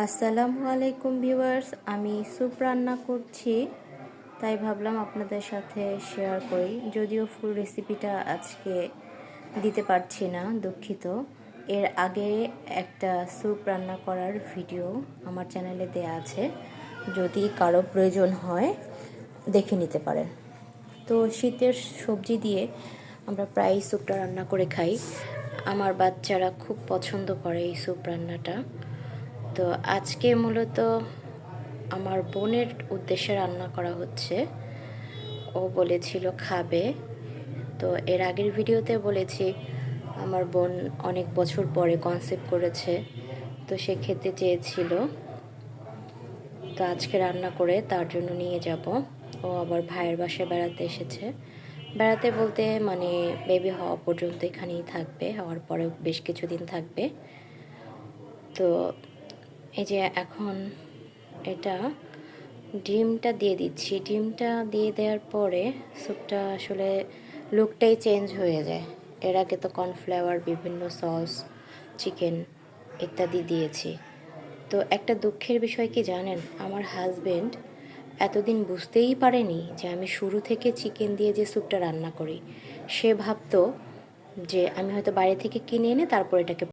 আসসালামু আলাইকুম ভিউয়ার্স, আমি স্যুপ রান্না করছি, তাই ভাবলাম আপনাদের সাথে শেয়ার করি। যদিও ফুল রেসিপিটা আজকে দিতে পারছি না, দুঃখিত। এর আগে একটা স্যুপ রান্না করার ভিডিও আমার চ্যানেলে দেয়া আছে, যদি কারো প্রয়োজন হয় দেখে নিতে পারেন। তো শীতের সবজি দিয়ে আমরা প্রায় স্যুপটা রান্না করে খাই। আমার বাচ্চারা খুব পছন্দ করে এই স্যুপ রান্নাটা। তো আজকে মূলত আমার বোনের উদ্দেশ্যে রান্না করা হচ্ছে। ও বলেছিল খাবে। তো এর আগের ভিডিওতে বলেছি আমার বোন অনেক বছর পরে কনসেপ্ট করেছে, তো সে খেতে চেয়েছিল। তো আজকে রান্না করে তার জন্য নিয়ে যাব। ও আবার ভাইয়ের বাসায় বেড়াতে এসেছে। বেড়াতে বলতে মানে বেবি হওয়া পর্যন্ত এখানেই থাকবে, হওয়ার পরেও বেশ কিছুদিন থাকবে। তো এই যে এখন এটা ডিমটা দিয়ে দিচ্ছি। ডিমটা দিয়ে দেওয়ার পরে স্যুপটা আসলে লুকটাই চেঞ্জ হয়ে যায়। এর আগে তো কর্নফ্লাওয়ার, বিভিন্ন সস, চিকেন ইত্যাদি দিয়েছি। তো একটা দুঃখের বিষয় কি জানেন, আমার হাজবেন্ড এতদিন বুঝতেই পারেনি যে আমি শুরু থেকে চিকেন দিয়ে যে স্যুপটা রান্না করি। সে ভাবতো যে আমি হয়তো বাইরে থেকে কিনে এনে তারপর এটাকে